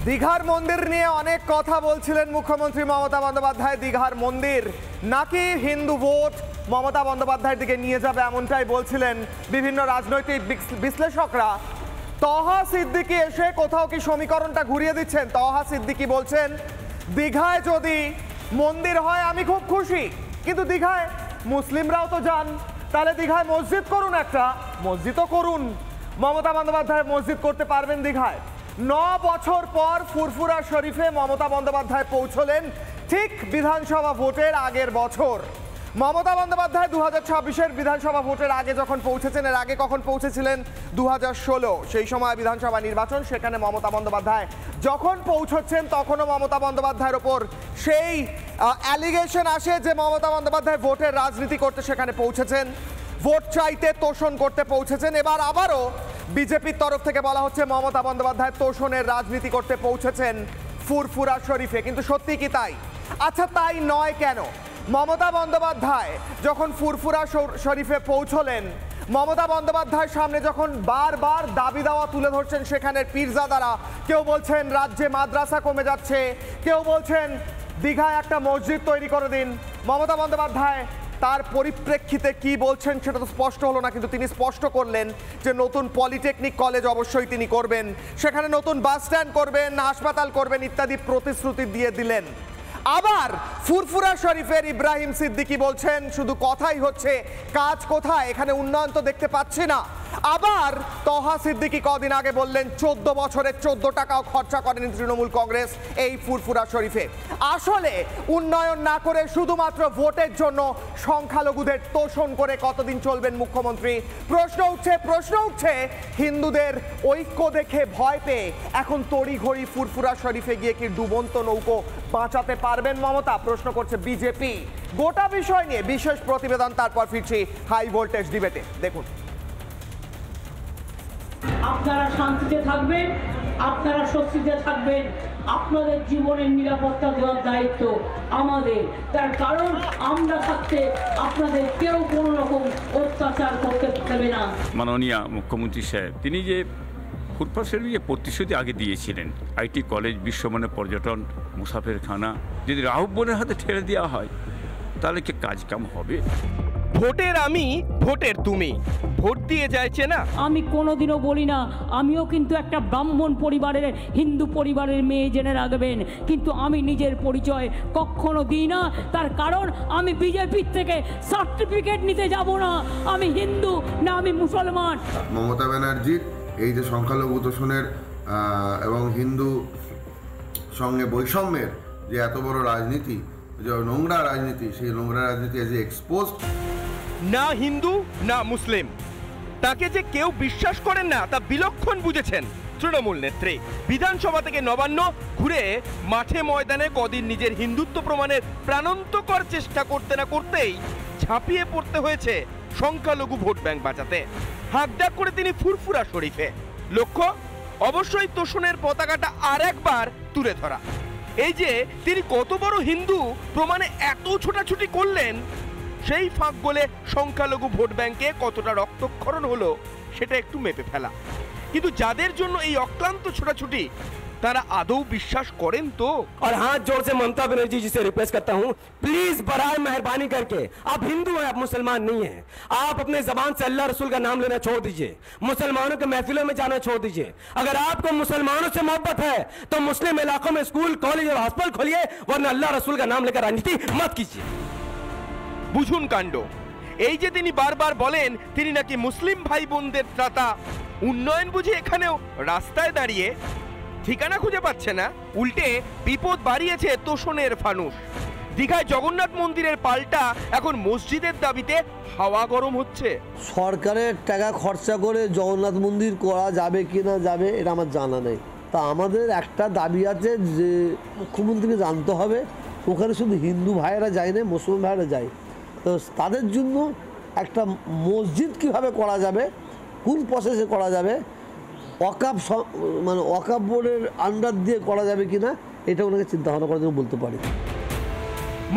দীঘার মন্দির নিয়ে অনেক কথা বলছিলেন মুখ্যমন্ত্রী মমতা বন্দ্যোপাধ্যায়। দীঘার মন্দির নাকি হিন্দু ভোট মমতা বন্দ্যোপাধ্যায়ের দিকে নিয়ে যাবে এমনটাই বলছিলেন বিভিন্ন রাজনৈতিক বিশ্লেষকরা। তহা সিদ্দিকী এসে কোথাও কি সমীকরণটা ঘুরিয়ে দিচ্ছেন। তহা সিদ্দিকী বলছেন দীঘায় যদি মন্দির হয় আমি খুব খুশি, কিন্তু দীঘায় মুসলিমরাও তো যান, তাহলে দীঘায় মসজিদ করুন, একটা মসজিদও করুন। মমতা বন্দ্যোপাধ্যায় মসজিদ করতে পারবেন দীঘায়? 9 বছর পর ফুরফুরা শরীফে মমতা বন্দ্যোপাধ্যায় পৌঁছলেন ঠিক বিধানসভা ভোটের আগের বছর। মমতা বন্দ্যোপাধ্যায় 2026-এর বিধানসভা ভোটের আগে যখন পৌঁছেছেন, এর আগে কখন পৌঁছেছিলেন 2016, সেই সময় বিধানসভা নির্বাচন। সেখানে মমতা বন্দ্যোপাধ্যায় যখন পৌঁছচ্ছেন তখনও মমতা বন্দ্যোপাধ্যায়ের ওপর সেই অ্যালিগেশন আসে যে মমতা বন্দ্যোপাধ্যায় ভোটের রাজনীতি করতে সেখানে পৌঁছেছেন, ভোট চাইতে তোষণ করতে পৌঁছেছেন। এবার আবারও বিজেপির তরফ থেকে বলা হচ্ছে মমতা বন্দ্যোপাধ্যায় তোষণের রাজনীতি করতে পৌঁছেছেন ফুরফুরা শরীফে। কিন্তু সত্যি কি তাই? আচ্ছা, তাই নয় কেন? মমতা বন্দ্যোপাধ্যায় যখন ফুরফুরা শরীফে পৌঁছলেন, মমতা বন্দ্যোপাধ্যায়ের সামনে যখন বারবার দাবি দাওয়া তুলে ধরছেন সেখানের পীরজাদারা, কেউ বলছেন রাজ্যে মাদ্রাসা কমে যাচ্ছে, কেউ বলছেন দীঘায় একটা মসজিদ তৈরি করে দিন, মমতা বন্দ্যোপাধ্যায় তার পরিপ্রেক্ষিতে কি বলছেন সেটা তো স্পষ্ট হলো না, কিন্তু তিনি স্পষ্ট করলেন যে নতুন পলিটেকনিক কলেজ অবশ্যই তিনি করবেন, সেখানে নতুন বাস স্ট্যান্ড করবেন, হাসপাতাল করবেন ইত্যাদি প্রতিশ্রুতি দিয়ে দিলেন। আবার ফুরফুরা শরীফের ইব্রাহিম সিদ্দিকী বলছেন শুধু কথাই হচ্ছে, কাজ কোথায়? এখানে উন্নয়ন তো দেখতে পাচ্ছি না। আবার তহা সিদ্দিকী কদিন আগে বললেন 14 বছরে 14 টাকাও খরচা করেনি তৃণমূল কংগ্রেস এই ফুরফুরা শরীফে। আসলে উন্নয়ন না করে শুধুমাত্র ভোটের জন্য সংখ্যালঘুদের তোষণ করে কতদিন চলবেন মুখ্যমন্ত্রী? প্রশ্ন উঠছে হিন্দুদের ঐক্য দেখে ভয় পেয়ে এখন তড়িঘড়ি ফুরফুরা শরীফে গিয়ে কি ডুবন্ত নৌকো বাঁচাতে পারবেন মমতা? প্রশ্ন করছে বিজেপি। গোটা বিষয় নিয়ে বিশেষ প্রতিবেদন, তারপর ফিরছি হাই ভোল্টেজ ডিবেটে। দেখুন। আপনারা শান্তিতে থাকবেন, আপনারা স্বস্তিতে থাকবেন, আপনাদের জীবনের নিরাপত্তা দেওয়ার দায়িত্ব আমাদের। তার কারণ আমরা থাকতে আপনাদের কেউ কোনো রকম অত্যাচার করতে পারবে না। মাননীয় মুখ্যমন্ত্রী সাহেব তিনি যে ফুরফুরা শরীফে প্রতিশ্রুতি আগে দিয়েছিলেন, আইটি কলেজ, বিশ্বমানের পর্যটন, মুসাফিরখানা, যদি রাহুবনের হাতে ঠেলে দেওয়া হয় তাহলে কি কাজ কাম হবে? ভোটের আমি, ভোটের তুমি, ভোট দিয়ে যাইছে না। আমি কোনোদিনও বলি না আমিও কিন্তু একটা ব্রাহ্মণ পরিবারের, হিন্দু পরিবারের মেয়ে, জেনে রাখবেন, কিন্তু আমি নিজের পরিচয় কখনো দিই না। তার কারণ আমি বিজেপির থেকে সার্টিফিকেট নিতে যাব না আমি হিন্দু না আমি মুসলমান। মমতা ব্যানার্জির এই যে সংখ্যালঘু তোষণের এবং হিন্দু সঙ্গে বৈষম্যের যে এত বড় রাজনীতি, যে নোংরা রাজনীতি, সেই নোংরা রাজনীতি এজ এক্সপোজ। না হিন্দু না মুসলিম, তাকে যে কেউ বিশ্বাস করেন না তা বিলক্ষণ বুঝেছেন তৃণমূল নেত্রী। বিধানসভা থেকে নবান্ন ঘুরে মাঠে ময়দানে কদিন নিজের হিন্দুত্ব প্রমাণের প্রাণান্তকর চেষ্টা করতে না করতেই ঝাঁপিয়ে পড়তে হয়েছে সংখ্যালঘু ভোট ব্যাংক বাঁচাতে। হাঁকডাক করে তিনি ফুরফুরা শরীফে। লক্ষ্য অবশ্যই তোষণের পতাকাটা আর একবার তুলে ধরা। এই যে তিনি কত বড় হিন্দু প্রমাণে এত ছোটাছুটি করলেন, সেই ফাঁক গলে সংখ্যালঘু ভোট ব্যাংকে কতটা রক্তক্ষরণ হলো সেটা একটু মেপে ফেলা। কিন্তু যাদের জন্য এই অক্লান্ত ছোটাছুটি তারা আদৌ বিশ্বাস করেন তো? और हाथ जोड़ से ममता बनर्जी जी से रिक्वेस्ट करता हूं, प्लीज बराए मेहरबानी करके, आप हिंदू हैं, आप मुसलमान नहीं हैं, आप अपने जबान से अल्लाह रसूल का नाम लेना छोड़ दीजिए, मुसलमानों के महफिलों में जाना छोड़ दीजिए। अगर आपको मुसलमानों से मोहब्बत है तो मुस्लिम इलाकों में स्कूल, कॉलेज और हॉस्पिटल खोलिए, वरना अल्लाह रसूल का नाम लेकर राजनीति मत कीजिए। বুঝুন কাণ্ড। এই যে তিনি বারবার বলেন তিনি নাকি মুসলিম ভাই বোনদের ত্রাতা, উন্নয়ন বুঝি এখানেও রাস্তায় দাঁড়িয়ে ঠিকানা খুঁজে পাচ্ছে না, উল্টে বিপদ বাড়িয়েছে তোষণের ফানুস। দীঘায় জগন্নাথ মন্দিরের পাল্টা এখন মসজিদের দাবিতে হাওয়া গরম হচ্ছে। সরকারের টাকা খরচা করে জগন্নাথ মন্দির করা যাবে কি না যাবে এটা আমার জানা নেই। তা আমাদের একটা দাবি আছে যে মুখ্যমন্ত্রীকে জানতে হবে ওখানে শুধু হিন্দু ভাইয়েরা যায় না, মুসলিম ভাইয়েরা যায়, তো তাদের জন্য একটা মসজিদ কিভাবে করা যাবে, কোন প্রসেসে করা যাবে, ওয়াকফ মানে ওয়াকফ বোর্ডের আন্ডার দিয়ে করা যাবে কিনা, এটা ওনাকে চিন্তা ভাবনা করার জন্য বলতে পারি।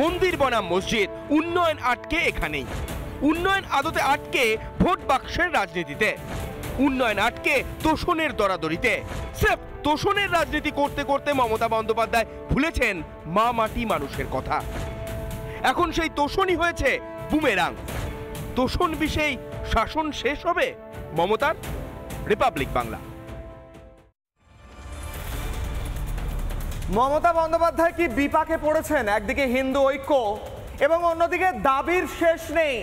মন্দির বনাম মসজিদ, উন্নয়ন আটকে এখানেই। উন্নয়ন আদতে আটকে ভোট বাক্সের রাজনীতিতে। উন্নয়ন আটকে তোষণের দরাদরিতে। স্রেফ তোষণের রাজনীতি করতে করতে মমতা বন্দ্যোপাধ্যায় ভুলেছেন মা মাটি মানুষের কথা। এখন সেই তোষণই হয়েছে বুমেরাং। তোষণ বিষয়ে শাসন শেষ হবে মমতার? রিপাবলিক বাংলা। মমতা বন্দ্যোপাধ্যায় কি বিপাকে পড়েছেন? একদিকে হিন্দু ঐক্য এবং অন্যদিকে দাবির শেষ নেই।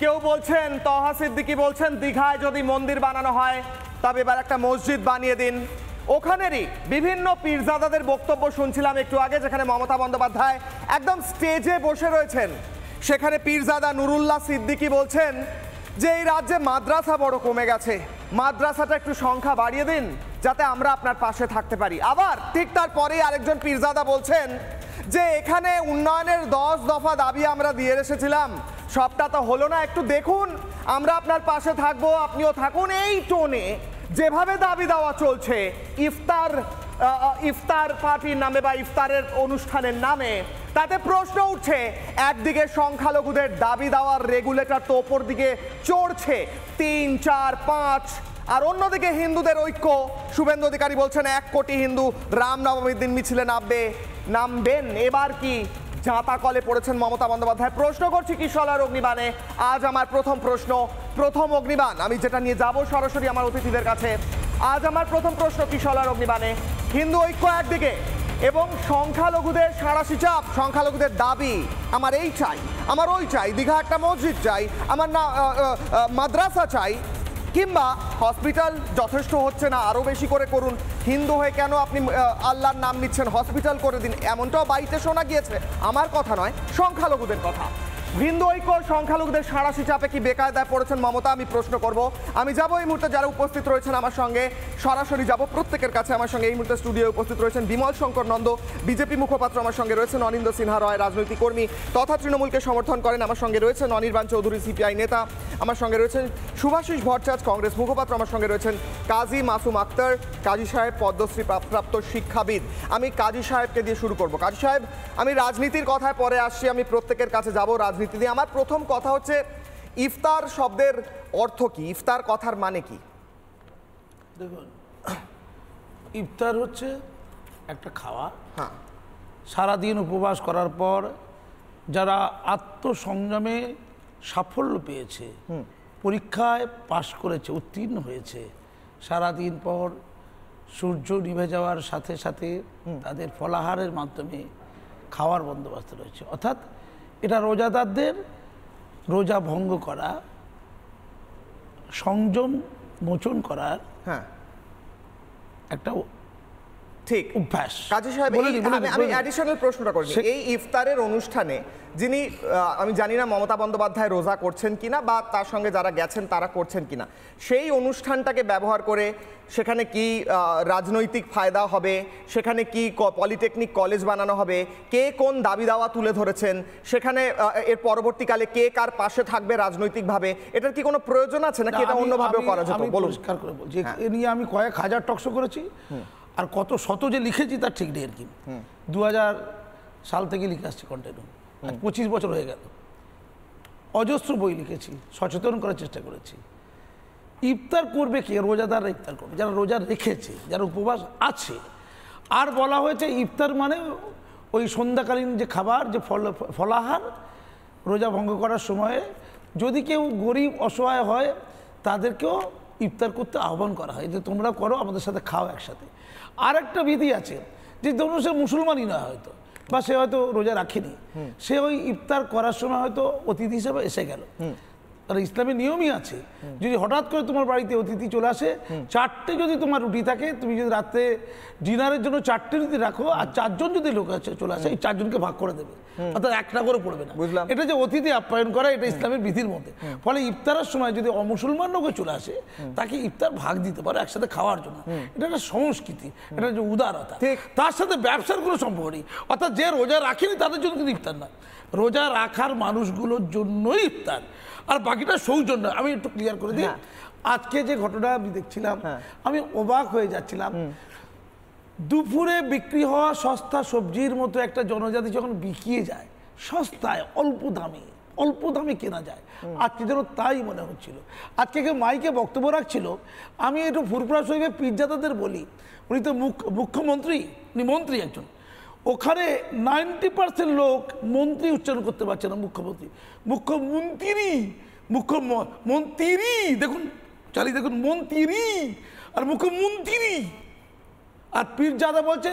কেউ বলছেন, তহা সিদ্দিকী বলছেন, দীঘায় যদি মন্দির বানানো হয় তবে এবার একটা মসজিদ বানিয়ে দিন। ওখানেরই বিভিন্ন পীরজাদাদের বক্তব্য শুনছিলাম একটু আগে, যেখানে মমতা বন্দ্যোপাধ্যায় একদম স্টেজে বসে রয়েছেন। সেখানে পীরজাদা নুরুল্লাহ সিদ্দিকী বলছেন যে এই রাজ্যে মাদ্রাসা বড় কমে গেছে, মাদ্রাসাটা একটু সংখ্যা বাড়িয়ে দিন যাতে আমরা আপনার পাশে থাকতে পারি। আবার ঠিক তারপরেই আরেকজন পীরজাদা বলছেন যে এখানে উন্নয়নের 10 দফা দাবি আমরা দিয়ে এসেছিলাম, সবটা তো হলো না, একটু দেখুন, আমরা আপনার পাশে থাকবো, আপনিও থাকুন। এই টোনে যেভাবে দাবি দেওয়া চলছে ইফতার পার্টির নামে বা ইফতারের অনুষ্ঠানের নামে, তাতে প্রশ্ন উঠছে, একদিকে সংখ্যালঘুদের দাবি দেওয়ার রেগুলেটর তো ওপর দিকে চড়ছে 3, 4, 5, আর অন্যদিকে হিন্দুদের ঐক্য। শুভেন্দু অধিকারী বলছেন 1 কোটি হিন্দু রামনবমীর দিন মিছিলে নামবেন। এবার কি জাঁতা কলে পড়েছেন মমতা বন্দ্যোপাধ্যায়? প্রশ্ন করছি কিশোলার অগ্নিবাণে। আজ আমার প্রথম অগ্নিবাণ, আমি যেটা নিয়ে যাব সরাসরি আমার অতিথিদের কাছে। আজ আমার প্রথম প্রশ্ন কিশোলার অগ্নিবাণে, হিন্দু ঐক্য একদিকে এবং সংখ্যালঘুদের সাঁড়াশি চাপ, সংখ্যালঘুদের দাবি, আমার এই চাই, আমার ওই চাই, দীঘা একটা মসজিদ চাই, আমার না মাদ্রাসা চাই, কিংবা হসপিটাল যথেষ্ট হচ্ছে না, আরও বেশি করে করুন, হিন্দু হয়ে কেন আপনি আল্লাহর নাম নিচ্ছেন, হসপিটাল করে দিন, এমনটাও বাড়িতে শোনা গিয়েছে। আমার কথা নয়, সংখ্যালঘুদের কথা। হিন্দু ঐক্য সংখ্যালঘুদের সাঁড়াশি চাপে কি বেকায়দায় পড়েছেন মমতা? আমি প্রশ্ন করব। আমি যাব এই মুহূর্তে যারা উপস্থিত রয়েছেন আমার সঙ্গে, সরাসরি যাব প্রত্যেকের কাছে। আমার সঙ্গে এই মুহূর্তে স্টুডিওয়ে উপস্থিত রয়েছেন বিমল শঙ্কর নন্দ, বিজেপি মুখপাত্র। আমার সঙ্গে রয়েছেন অনিন্দ সিনহা রয়, রাজনৈতিক কর্মী তথা তৃণমূলকে সমর্থন করেন। আমার সঙ্গে রয়েছেন অনির্বাণ চৌধুরী, সিপিআই নেতা। আমার সঙ্গে রয়েছেন শুভাশিস ভট্টাচার্য, কংগ্রেস মুখপাত্র। আমার সঙ্গে রয়েছেন কাজী মাসুম আক্তার, কাজী সাহেব পদ্মশ্রী প্রাপ্ত শিক্ষাবিদ। আমি কাজী সাহেবকে দিয়ে শুরু করব। কাজী সাহেব, আমি রাজনীতির কথায় পরে আসছি, আমি প্রত্যেকের কাছে যাব রাজনীতি দিয়ে। আমার প্রথম কথা হচ্ছে, ইফতার শব্দের অর্থ কি? ইফতার কথার মানে কি? দেখুন, ইফতার হচ্ছে একটা খাওয়া। হ্যাঁ, সারাদিন উপবাস করার পর যারা আত্মসংযমে সাফল্য পেয়েছে, পরীক্ষায় পাশ করেছে, উত্তীর্ণ হয়েছে, সারাদিন পর সূর্য নিভে যাওয়ার সাথে সাথে তাদের ফলাহারের মাধ্যমে খাওয়ার বন্দোবস্ত রয়েছে। অর্থাৎ এটা রোজাদারদের রোজা ভঙ্গ করা, সংযম মোচন করার হ্যাঁ, একটা ঠিক অভ্যাস। কাজী সাহেব, আমি অ্যাডিশনাল প্রশ্নটা করছি। এই ইফতারের অনুষ্ঠানে যিনি, আমি জানি না মমতা বন্দ্যোপাধ্যায় রোজা করছেন কিনা বা তার সঙ্গে যারা গেছেন তারা করছেন কিনা, সেই অনুষ্ঠানটাকে ব্যবহার করে সেখানে কি রাজনৈতিক ফায়দা হবে, সেখানে কি পলিটেকনিক কলেজ বানানো হবে, কে কোন দাবি দাওয়া তুলে ধরেছেন, সেখানে এর পরবর্তীকালে কে কার পাশে থাকবে রাজনৈতিকভাবে, এটার কি কোনো প্রয়োজন আছে নাকি এটা অন্যভাবেও করা যেত? বলুন। পরিষ্কার করে বলছি, এ নিয়ে আমি কয়েক হাজার টকশো করেছি, আর কত শত যে লিখেছি তার ঠিক নেই আর কি। 2000 সাল থেকে লিখে আসছি কন্টিনিউ, 25 বছর হয়ে গেল। অজস্র বই লিখেছি, সচেতন করার চেষ্টা করেছি। ইফতার করবে কে? রোজাদাররা ইফতার করবে, যারা রোজা রেখেছে, যারা উপবাস আছে। আর বলা হয়েছে ইফতার মানে ওই সন্ধ্যাকালীন যে খাবার, যে ফলাহার, রোজা ভঙ্গ করার সময়ে যদি কেউ গরিব অসহায় হয় তাদেরকেও ইফতার করতে আহ্বান করা হয়, যে তোমরা করো, আমাদের সাথে খাও একসাথে। আর একটা বিধি আছে, যে ধরুন সে মুসলমানই নয় হয়তো, বা সে হয়তো রোজা রাখেনি, সে ওই ইফতার করার সময় হয়তো অতিথি হিসেবে এসে গেল। আর ইসলামের নিয়মই আছে, যদি হঠাৎ করে তোমার বাড়িতে অতিথি চলে আসে, 4টে যদি তোমার রুটি থাকে, তুমি যদি রাত্রে ডিনারের জন্য 4টে রুটি রাখো, আর 4 জন যদি লোক চলে আসে, এই 4 জনকে ভাগ করে দেবে, অর্থাৎ একটা করে পড়বে না। এটা যে অতিথি আপ্যায়ন করা, এটা ইসলামের বিধির মধ্যে। ফলে ইফতারের সময় যদি অমুসলমান লোকে চলে আসে, তাকে ইফতার ভাগ দিতে পারে একসাথে খাওয়ার জন্য। এটা একটা সংস্কৃতি, এটা যে উদারতা। তার সাথে ব্যবসার কোনো সম্পর্ক নেই। অর্থাৎ যে রোজা রাখেনি তাদের জন্য কিন্তু ইফতার না, রোজা রাখার মানুষগুলোর জন্যই ইফতার, আর বাকিটা সৌজন্য। আমি একটু ক্লিয়ার করে দিই, আজকে যে ঘটনা আমি দেখছিলাম, আমি অবাক হয়ে যাচ্ছিলাম। দুপুরে বিক্রি হওয়া সস্তা সবজির মতো একটা জনজাতি যখন বিকিয়ে যায় সস্তায়, অল্প দামে, অল্প দামে কেনা যায়, আজকে যেন তাই মনে হচ্ছিল। আজকে কেউ মাইকে বক্তব্য রাখছিল, আমি একটু ফুরফুরা শরীফে পীরজাদাদের বলি, উনি তো মুখ্যমন্ত্রী, উনি মন্ত্রী একজন, ওখানে 90% লোক মন্ত্রী উচ্চারণ করতে পারছে না, মুখ্যমন্ত্রী, মুখ্যমন্ত্রী দেখুন, চালিয়ে দেখুন, মন্ত্রী আর মুখ্যমন্ত্রী। আর পীরজাদা বলছে,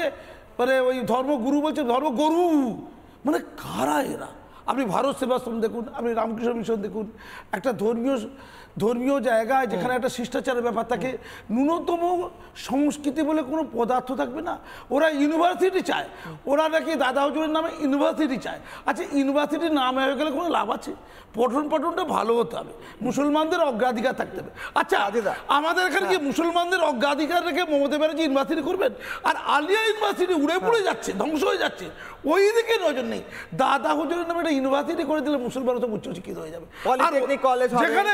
মানে ওই ধর্মগুরু বলছে ধর্মগরু, মানে কারা এরা? আপনি ভারত সেবাশ্রম দেখুন, আপনি রামকৃষ্ণ মিশন দেখুন, একটা ধর্মীয় জায়গায় যেখানে একটা শিষ্টাচারের ব্যাপার থাকে, ন্যূনতম সংস্কৃতি বলে কোনো পদার্থ থাকবে না। ওরা ইউনিভার্সিটি চায়, ওরা নাকি দাদা হুজুরের নামে ইউনিভার্সিটি চায়। আচ্ছা, ইউনিভার্সিটির নাম হয়ে গেলে কোনো লাভ আছে? পঠনটা ভালো হতে হবে, মুসলমানদের অগ্রাধিকার থাকতে হবে। আচ্ছা, আমাদের এখানে কি মুসলমানদের অগ্রাধিকার রেখে মমতা ব্যানার্জি ইউনিভার্সিটি করবেন? আর আলিয়া ইউনিভার্সিটি উড়ে পড়ে যাচ্ছে, ধ্বংস হয়ে যাচ্ছে, ওই দিকে নজর নেই। দাদা হুজুরের নামে একটা ইউনিভার্সিটি করে দিলে মুসলমানরা তো উচ্চশিক্ষিত হয়ে যাবে। যেখানে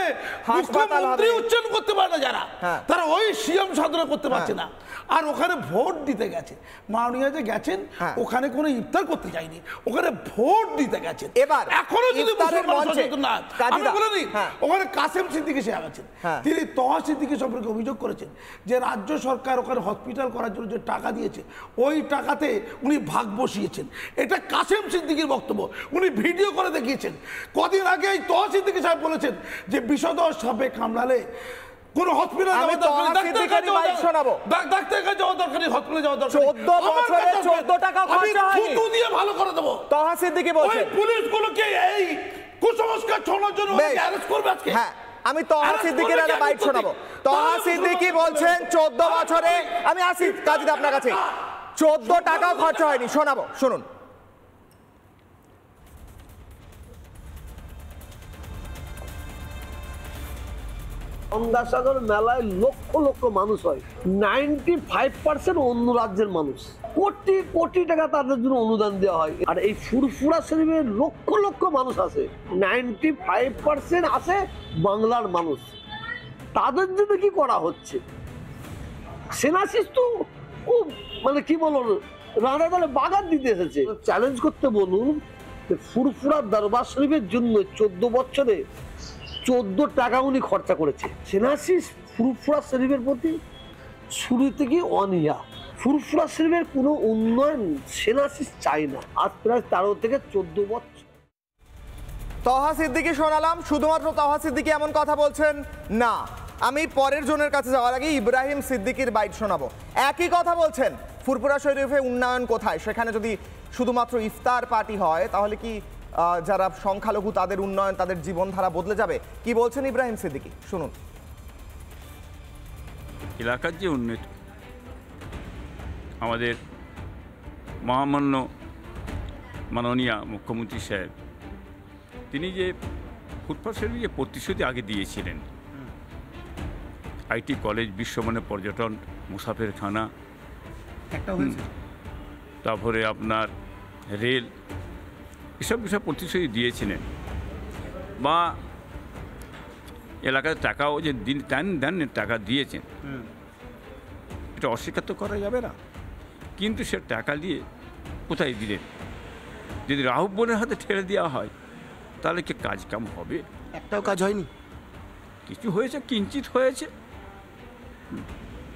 মুখ্যমন্ত্রী উচ্চারণ করতে পারে না যারা, তারা ওই সিএম সাধনা করতে পারছে না। আর ওখানে ভোট দিতে গেছেন, মাননীয় যে গেছেন, ওখানে কোনো ইফতার করতে যায়নি, ওখানে ভোট দিতে গেছেন। এবার এখনো যদি মুসলমান সচেতন না, আমি বলিনি, ওখানে কাসেম সিদ্দিকী সে আছেন, তিনি তহা সিদ্দিকী সম্পর্কে অভিযোগ করেছেন যে রাজ্য সরকার ওখানে হসপিটাল করার জন্য যে টাকা দিয়েছে, ওই টাকাতে উনি ভাগ বসিয়েছেন। এটা কাসেম সিদ্দিকীর বক্তব্য, উনি ভিডিও করে দেখিয়েছেন। কদিন আগে এই তহা সিদ্দিকী সাহেব বলেছেন যে বিষধর সাপে কামড়ালে কোন হসপিটাল যাওয়া দরকার, ডাক্তারের কাছে যাওয়া দরকার, হসপিটালে যাওয়া দরকার। 14 বছরে 14 টাকা খরচা হয়নি, আমি থুতু দিয়ে ভালো করে দেব। তহা সিদ্দিকী বলছেন পুলিশগুলোকে এই কুসংস্কার ছড়ানোর জন্য অ্যারেস্ট করবে আজকে। হ্যাঁ, আমি তহা সিদ্দিকীর একটা বাইট শোনাবো। তহা সিদ্দিকী বলছেন 14 বছরে, আমি আসি কাজী আপনার কাছে, 14 টাকা খরচা হয়নি, শোনাবো, শুনুন। গঙ্গাসাগর মেলায় লক্ষ লক্ষ মানুষ হয়, 95% অন্য রাজ্যের মানুষ, কোটি কোটি টাকা তাদের জন্য অনুদান দেওয়া হয়। আর এই ফুরফুরা শরীফে লক্ষ লক্ষ মানুষ আসে, 95% আসে বাংলার মানুষ, তাদের জন্য কি করা হচ্ছে? সেনাশিস তো মানে কি বলুন, রানা দলে বাগান দিতে এসেছে, চ্যালেঞ্জ করতে বলুন। ফুরফুরা দরবার শরীফের জন্য 14 বছরে 14 টাকা উনি খরচা করেছে। সেনাশিস ফুরফুরা শরীফের প্রতি শুরু থেকে অনিয়া, ফুরফুরা শরীফের কোনো উন্নয়ন সেনাশিস চাই না, আজ প্রায় 13 থেকে 14 বছর। তহা সিদ্দিকী শোনালাম, শুধুমাত্র তহা সিদ্দিকী এমন কথা বলছেন না। আমি পরের জনের কাছে যাওয়ার আগে ইব্রাহিম সিদ্দিকীর বাইট শোনাবো। একই কথা বলছেন, ফুরফুরা শরীফে উন্নয়ন কোথায়? সেখানে যদি শুধুমাত্র ইফতার পার্টি হয় তাহলে কি যারা সংখ্যালঘু তাদের উন্নয়ন, তাদের জীবনধারা বদলে যাবে? কি বলছেন ইব্রাহিম সিদ্দিকী, শুনুন। এলাকার যে উন্নতি, আমাদের মহামান্য মাননীয় মুখ্যমন্ত্রী সাহেব, তিনি যে ফুরফুরা শরীফে যে প্রতিশ্রুতি আগে দিয়েছিলেন, আইটি কলেজ, বিশ্বমানের পর্যটন, মুসাফেরখানা, তারপরে আপনার রেল, এসব বিষয়ে প্রতিশ্রুতি দিয়েছিলেন, বা এলাকার টাকাও যে দেন টাকা দিয়েছেন, এটা অস্বীকার তো করা যাবে না। কিন্তু সে টাকা দিয়ে কোথায় দিলেন? যদি রাহুব বোনের হাতে ঠেলে দেওয়া হয় তাহলে কি কাজ কাম হবে? একটাও কাজ হয়নি। কিছু হয়েছে, কিঞ্চিত হয়েছে,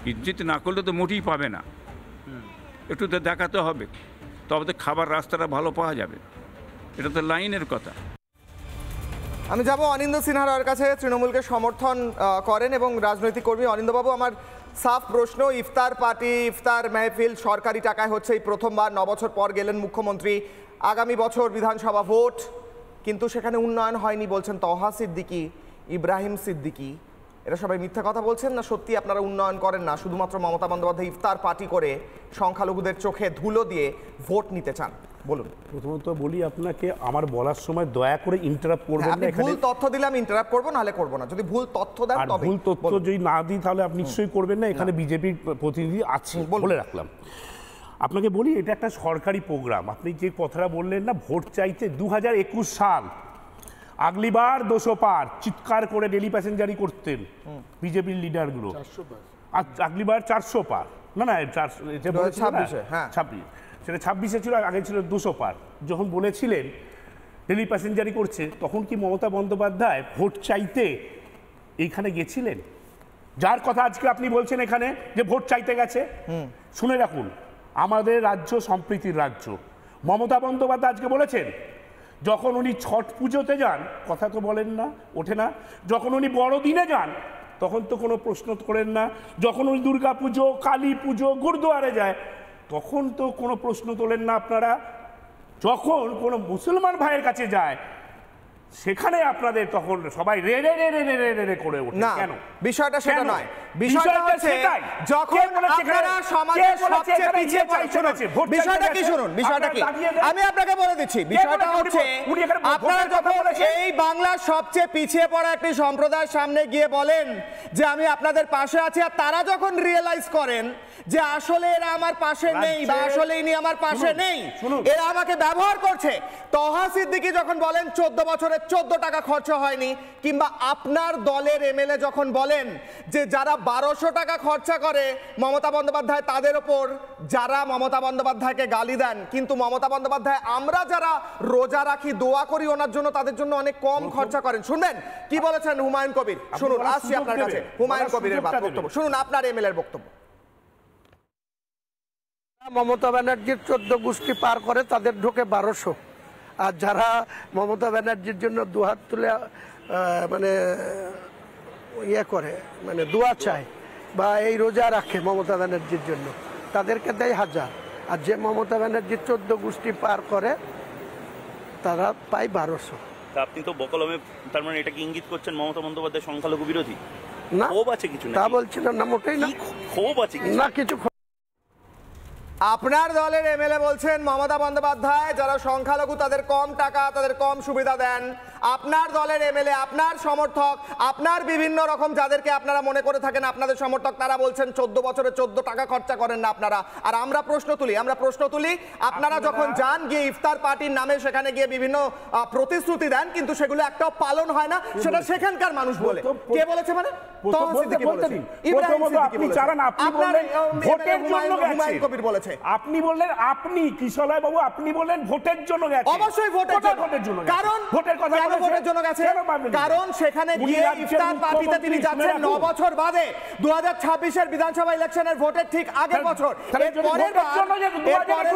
কিঞ্চিত না করলে তো মোটেই পাবে না, একটু তো দেখাতে হবে, তবে তো খাবার রাস্তাটা ভালো পাওয়া যাবে, এটা তো লাইনের কথা। আমি যাব অনিন্দ সিনহা রায়ের কাছে, তৃণমূলকে সমর্থন করেন এবং রাজনৈতিক কর্মী। অনিন্দবাবু, আমার সাফ প্রশ্ন, ইফতার পার্টি, ইফতার মেহফিল সরকারি টাকায় হচ্ছে, এই প্রথমবার 9 বছর পর গেলেন মুখ্যমন্ত্রী, আগামী বছর বিধানসভা ভোট, কিন্তু সেখানে উন্নয়ন হয়নি বলছেন তহা সিদ্দিকী, ইব্রাহিম সিদ্দিকী। এরা সবাই মিথ্যা কথা বলছেন না সত্যি আপনারা উন্নয়ন করেন না, শুধুমাত্র মমতা বন্দ্যোপাধ্যায় ইফতার পার্টি করে সংখ্যালঘুদের চোখে ধুলো দিয়ে ভোট নিতে চান? বলুন। প্রথমত বলি আপনাকে, আমার বলার সময় দয়া করে ইন্টারাপ্ট করবেন না। ভুল তথ্য দিলে আমি ইন্টারাপ্ট করব, নাহলে করব না। যদি ভুল তথ্য দেন তবে। ভুল তথ্য যদি না দিই তাহলে আপনি নিশ্চয়ই করবেন না। এখানে বিজেপির প্রতিনিধি আছে বলে রাখলাম। আপনাকে বলি, এটা একটা সরকারি প্রোগ্রাম। আপনি যে কথাটা বললেন না, ভোট চাইতে 2021 সাল, আগলিবার 200 পার চিৎকার করে ডেলি প্যাসেঞ্জারি করতেন বিজেপির লিডারগুলো, আর আগলিবার 400 পার, না 26, সেটা 26-এ ছিল, আগে ছিল 200 পার। যখন বলেছিলেন ডেলি প্যাসেঞ্জারি করছে, তখন কি মমতা বন্দ্যোপাধ্যায় ভোট চাইতে এইখানে গেছিলেন? যার কথা আজকে আপনি বলছেন এখানে যে ভোট চাইতে গেছে, শুনে রাখুন, আমাদের রাজ্য সম্প্রীতির রাজ্য। মমতা বন্দ্যোপাধ্যায় আজকে বলেছেন যখন উনি ছট পুজোতে যান, কথা তো বলেন না, ওঠে না, যখন উনি বড়দিনে যান তখন তো কোনো প্রশ্ন করেন না, যখন উনি দুর্গা পুজো, কালী পুজো, গুরুদুয়ারে যায় তখন তো কোনো প্রশ্ন তোলেন না আপনারা, যখন কোনো মুসলমান ভাইয়ের কাছে যায় সেখানে আপনাদের তখন সবাই রে রে রে রে রে রে রে করে ওঠে। কেন? বিষয়টা সেটা নয়, বিষয়টা হচ্ছে যখন আপনারা সমাজের সবচেয়ে পিছিয়ে পড়েছেন, বিষয়টা কি শুনুন, বিষয়টা কি আমি আপনাকে বলে দিচ্ছি, বিষয়টা হচ্ছে আপনারা যখন এই বাংলার সবচেয়ে পিছিয়ে পড়া একটি সম্প্রদায়ের সামনে গিয়ে বলেন যে আমি আপনাদের পাশে আছি, আর তারা যখন রিয়েলাইজ করেন যে আসলে এরা আমার পাশে নেই বা আসলে ইনি আমার পাশে নেই, এরা আমাকে ব্যবহার করছে, তহা সিদ্দিকী যখন বলেন 14 বছরে 14 টাকা খরচ হয়নি, কিংবা আপনার দলের এমএলএ যখন বলেন যে যারা 1200 টাকা খরচা করে মমতা বন্দ্যোপাধ্যায় তাদের ওপর, যারা মমতা বন্দ্যোপাধ্যায়কে গালি দেন, কিন্তু মমতা বন্দ্যোপাধ্যায় আমরা যারা রোজা রাখি, দোয়া করি ওনার জন্য, তাদের জন্য অনেক কম খরচা করেন। শুনবেন কি বলেছেন হুমায়ুন কবির, শুনুন, আসছি আপনার কাছে, হুমায়ুন কবিরের বক্তব্য শুনুন, আপনার এমএলএর বক্তব্য। মমতা ব্যানার্জির 14 গোষ্ঠী পার করে তাদের ঢোকে 1200, আর যারা মমতা ব্যানার্জির জন্য দুহাত তুলে মানে ইয়ে করে, মানে দোয়া চায় বা এই রোজা রাখে মমতা ব্যানার্জির জন্য, তাদেরকে দেয় 1000, আর যে মমতা ব্যানার্জির 14 গোষ্ঠী পার করে তারা পায় 1200। আপনি তো বকলমে তার মানে এটাকে ইঙ্গিত করছেন মমতা বন্দ্যোপাধ্যায় সংখ্যালঘু বিরোধী? না, ক্ষোভ আছে কিছু? তা বলছিলাম না, মোটেই না, ক্ষোভ আছে না কিছু। আপনার দলের এমএলএ বলছেন মমতা বন্দ্যোপাধ্যায় যারা সংখ্যালঘু তাদের কম টাকা, তাদের কম সুবিধা দেন। আপনার দলের এমএলএ, আপনার সমর্থক, আপনার বিভিন্ন রকম যাদেরকে আপনারা মনে করে থাকেন আপনাদের সমর্থক, তারা বলছেন 14 বছরে 14 টাকা খরচা করেন না আপনারা। আর আমরা প্রশ্ন তুলি আপনারা যখন যান গিয়ে ইফতার পার্টির নামে সেখানে গিয়ে বিভিন্ন প্রতিশ্রুতি দেন, কিন্তু সেগুলো একটাও পালন হয় না, সেটা সেখানকার মানুষ বলে। কে বলেছে? মানে আপনি বললেন, আপনি কিশোরয় বাবু আপনি বললেন ভোটের জন্য গেছে। অবশ্যই ভোটের জন্য। কারণ ভোটের কথা কেন ভোটের জন্য গেছে? কারণ সেখানে গিয়ে ইফতার পার্টিতে তিনি যাচ্ছেন 9 বছর বাদে 2026 বিধানসভা ইলেকশনের ভোটের ঠিক আগের বছর। এরপরের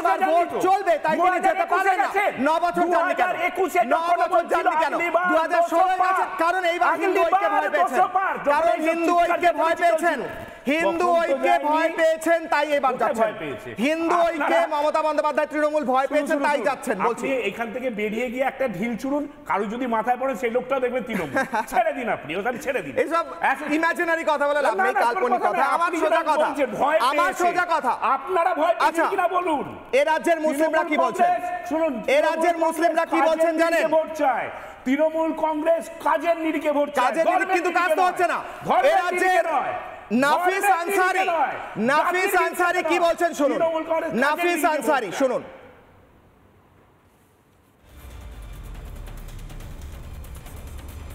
বার ভোট চলবে, তাই তিনি যেতে পারেন না। 9 বছর যাননি কেন? 9 বছর যাননি কেন? 2016 গেছে, কারণ এইবার হিন্দু ঐক্যে ভয় পেয়েছেন, কারণ হিন্দু ঐক্যে ভয় পেয়েছেন, হিন্দু ঐক্যে ভয় পেয়েছেন, তাই এবার যাচ্ছেন। হিন্দু ঐক্যে মমতা বন্দ্যোপাধ্যায় তৃণমূল ভয় পেয়েছেন, তাই যাচ্ছেন। বলছি এখান থেকে বেরিয়ে গিয়ে একটা ঢিল ছুড়ুন, কারো যদি মাথায় পড়ে সেই লোকটা দেখবেন তৃণমূল। ছেড়ে দিন আপনি, ওখানে ছেড়ে দিন। এইসব ইমাজিনারি কথা বলে লাভ নেই, কাল্পনিক কথা। আমার সোজা কথা, আমার সোজা কথা, আপনারা ভয় পেয়েছেন কিনা বলুন। এই রাজ্যের মুসলিমরা কি বলছেন শুনুন, এই রাজ্যের মুসলিমরা কি বলছেন জানেন? ভোট চায় তৃণমূল কংগ্রেস কাজের নিরিখে ভোট চায়, কাজের নিরিখে, কিন্তু কাজ তো হচ্ছে না। এই রাজ্যের নাফিস আনসারি কি বলছেন শুনুন, নাফিস আনসারি শুনুন।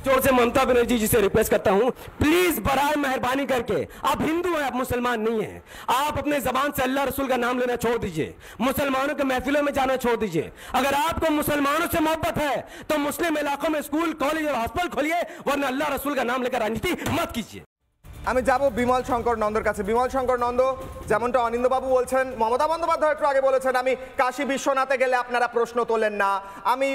जोर से ममता बनर्जी जी से रिक्वेस्ट करता हूं, प्लीज बराए मेहरबानी करके, आप हिंदू हैं, आप मुसलमान नहीं हैं, आप अपने जबान से अल्लाह रसूल का नाम लेना छोड़ दीजिए, मुसलमानों के महफिलों में जाना छोड़ दीजिए। अगर आपको मुसलमानों से मोहब्बत है तो मुस्लिम इलाकों में स्कूल, कॉलेज और हॉस्पिटल खोलिए, वरना अल्लाह रसूल का नाम लेकर राजनीति मत कीजिए। আমি যাব বিমল শঙ্কর নন্দর কাছে। বিমল শঙ্কর নন্দ, যেমনটা অনিন্দবাবু বলছেন, মমতা বন্দ্যোপাধ্যায় একটু আগে বলেছেন আমি কাশী বিশ্বনাথে গেলে আপনারা প্রশ্ন তোলেন না, আমি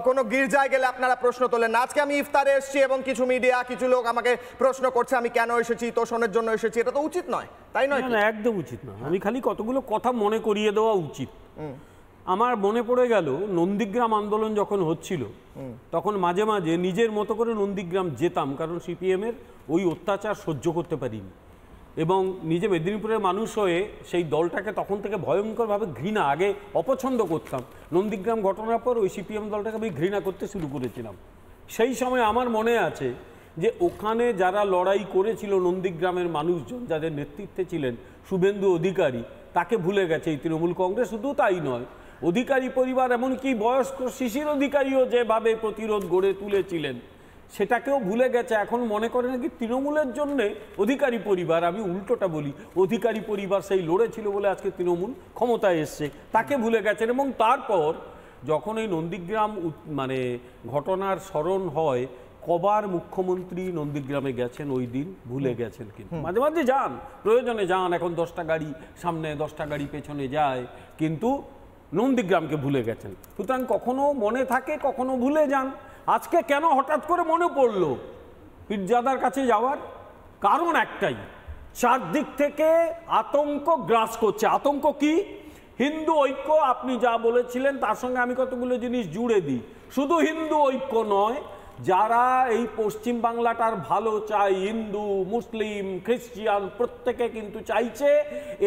কোনো গির্জায় গেলে আপনারা প্রশ্ন তোলেন না। আজকে আমি ইফতারে এসেছি এবং কিছু মিডিয়া, কিছু লোক আমাকে প্রশ্ন করছে আমি কেন এসেছি, তোষণের জন্য এসেছি। এটা তো উচিত নয়, তাই নয়? না, একদম উচিত নয়। আমি খালি কতগুলো কথা মনে করিয়ে দেওয়া উচিত। আমার মনে পড়ে গেল নন্দীগ্রাম আন্দোলন যখন হচ্ছিল, তখন মাঝে মাঝে নিজের মতো করে নন্দীগ্রাম যেতাম, কারণ সিপিএমের ওই অত্যাচার সহ্য করতে পারিনি এবং নিজে মেদিনীপুরের মানুষ হয়ে সেই দলটাকে তখন থেকে ভয়ঙ্করভাবে ঘৃণা, আগে অপছন্দ করতাম, নন্দীগ্রাম ঘটনার পর ওই সিপিএম দলটাকে আমি ঘৃণা করতে শুরু করেছিলাম। সেই সময় আমার মনে আছে যে ওখানে যারা লড়াই করেছিল নন্দীগ্রামের মানুষজন, যাদের নেতৃত্বে ছিলেন শুভেন্দু অধিকারী, তাকে ভুলে গেছে এই তৃণমূল কংগ্রেস। শুধু তাই নয়, অধিকারী পরিবার, এমনকি বয়স্ক শিশির অধিকারীও যেভাবে প্রতিরোধ গড়ে তুলেছিলেন সেটাকেও ভুলে গেছে। এখন মনে করে নাকি তৃণমূলের জন্যে অধিকারী পরিবার, আমি উল্টোটা বলি, অধিকারী পরিবার সেই লড়েছিল বলে আজকে তৃণমূল ক্ষমতায় এসছে, তাকে ভুলে গেছেন। এবং তারপর যখন এই নন্দীগ্রাম মানে ঘটনার স্মরণ হয়, কবার মুখ্যমন্ত্রী নন্দীগ্রামে গেছেন ওই দিন ভুলে গেছেন, কিন্তু মাঝে মাঝে যান, প্রয়োজনে যান, এখন 10টা গাড়ি সামনে 10টা গাড়ি পেছনে যায়, কিন্তু নন্দীগ্রামকে ভুলে গেছেন। সুতরাং কখনো মনে থাকে, কখনো ভুলে যান। আজকে কেন হঠাৎ করে মনে পড়লো পীরজাদার কাছে যাওয়ার? কারণ একটাই, চারদিক থেকে আতঙ্ক গ্রাস করছে। আতঙ্ক কি? হিন্দু ঐক্য, আপনি যা বলেছিলেন তার সঙ্গে আমি কতগুলো জিনিস জুড়ে দিই। শুধু হিন্দু ঐক্য নয়, যারা এই পশ্চিম বাংলাটার ভালো চায়, হিন্দু, মুসলিম, খ্রিস্টান প্রত্যেকে কিন্তু চাইছে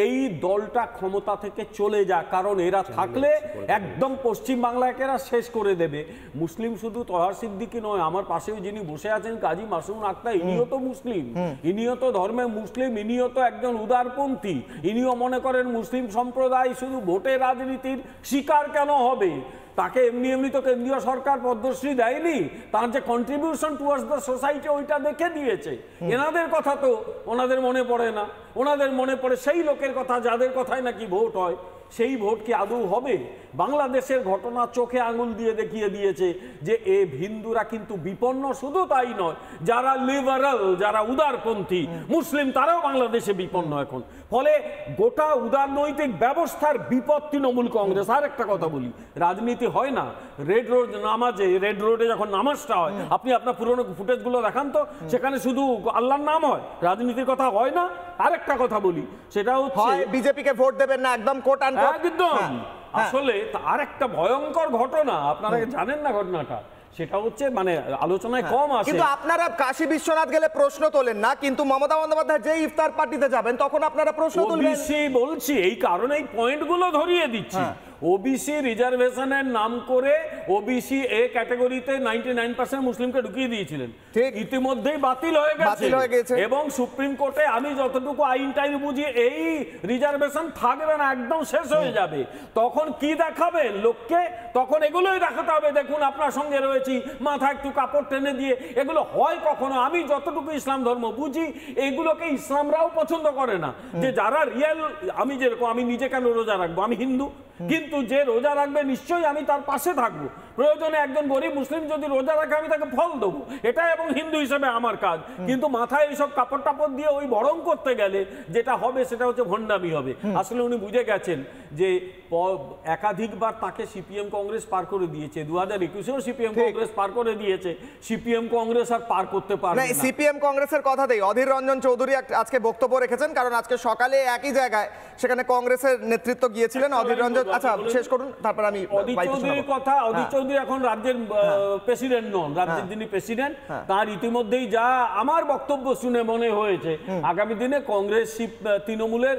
এই দলটা ক্ষমতা থেকে চলে যাক, কারণ এরা থাকলে একদম পশ্চিম বাংলাকে এরা শেষ করে দেবে। মুসলিম শুধু তহার সিদ্দিকী নয়, আমার পাশেও যিনি বসে আছেন কাজী মাসুম আক্তার, ইনিও তো মুসলিম, ইনিও তো ধর্মে মুসলিম, ইনিও তো একজন উদারপন্থী, ইনিও মনে করেন মুসলিম সম্প্রদায় শুধু ভোটে রাজনীতির শিকার কেন হবে। তাকে এমনি এমনি তো কেন্দ্রীয় সরকার পদ্মশ্রী দেয়নি, তার যে কন্ট্রিবিউশন টুয়ার্ডস দ্য সোসাইটি ওইটা দেখে দিয়েছে। এনাদের কথা তো ওনাদের মনে পড়ে না, ওনাদের মনে পড়ে সেই লোকের কথা যাদের কথায় নাকি ভোট হয়। সেই ভোট কি আদৌ হবে? বাংলাদেশের ঘটনা চোখে আঙুল দিয়ে দেখিয়ে দিয়েছে যে এ হিন্দুরা কিন্তু বিপন্ন। শুধু তাই নয়, যারা লিবারাল, যারা উদারপন্থী মুসলিম, তারাও বাংলাদেশে বিপন্ন এখন। ফলে গোটা উদারনৈতিক ব্যবস্থার বিপদ তৃণমূল কংগ্রেস। আর একটা কথা বলি, রাজনীতি হয় না রেড রোড নামাজে, রেড রোডে যখন নামাজটা হয়, আপনি আপনার পুরোনো ফুটেজগুলো দেখান তো, সেখানে শুধু আল্লাহর নাম হয়, রাজনীতির কথা হয় না। আরেকটা কথা বলি, সেটা হচ্ছে বিজেপিকে ভোট দেবেন না, একদম কোট আনকোট। একদম। আসলে আর একটা ভয়ঙ্কর ঘটনা, আপনারা জানেন না ঘটনাটা, সেটা হচ্ছে মানে আলোচনায় কম আসে। কিন্তু আপনারা কাশী বিশ্বনাথ গেলে প্রশ্ন তোলেন না, কিন্তু মমতা বন্দ্যোপাধ্যায় যে ইফতার পার্টিতে যাবেন তখন আপনারা প্রশ্ন তুলবেন। ওবিসি বলছি, এই কারণে এই পয়েন্টগুলো ধরিয়ে দিচ্ছি। ওবিসি রিজার্ভেশনের নাম করে ওবিসি এ ক্যাটাগরিতে 99% মুসলিমকে ঢুকিয়ে দিয়েছিলেন, ইতিমধ্যেই বাতিল হয়ে গেছে। এবং সুপ্রিম কোর্টে আমি যতটুকু আইনটাই বুঝি, এই রিজার্ভেশন থাকবে না, একদম শেষ হয়ে যাবে। তখন কি দেখাবেন লোককে? তখন এগুলোই দেখাতে হবে, দেখুন আপনার সঙ্গে রয়েছি, মাথা একটু কাপড় টেনে দিয়ে। এগুলো হয় কখনো, আমি যতটুকু ইসলাম ধর্ম বুঝি, এগুলোকে ইসলামরাও পছন্দ করে না। যে যারা রিয়েল, আমি যেরকম, আমি নিজে কেন রোজা রাখবো, আমি হিন্দু, কিন্তু যে রোজা রাখবে নিশ্চয়ই আমি তার পাশে থাকবো। প্রয়োজনে একজন গরিব মুসলিম যদি রোজা রাখে আমি তাকে ফল দেবো, এটা এবং হিন্দু হিসেবে আমার কাজ। কিন্তু মাথায় এইসব কাপড় টাপড় দিয়ে ওই বরং করতে গেলে যেটা হবে সেটা হচ্ছে ভণ্ডামি হবে। আসলে উনি বুঝে গেছেন যে একাধিকবার তাকে সিপিএম কংগ্রেস পার করে দিয়েছে, 2021-এও সিপিএম কংগ্রেস পার করে দিয়েছে, সিপিএম কংগ্রেস আর পার করতে পারবে না। সিপিএম কংগ্রেসের কথাতেই অধীর রঞ্জন চৌধুরী আজকে বক্তব্য রেখেছেন, কারণ আজকে সকালে একই জায়গায় সেখানে কংগ্রেসের নেতৃত্ব গিয়েছিলেন। অধীর রঞ্জন, আচ্ছা শেষ করুন, তারপর আমি অধীর চৌধুরীর কথা। অধীর চৌধুরী এখন রাজ্যের প্রেসিডেন্ট নন, রাজ্যের যিনি প্রেসিডেন্ট, তার ইতিমধ্যেই যা আমার বক্তব্য শুনে মনে হয়েছে, আগামী দিনে কংগ্রেস তৃণমূলের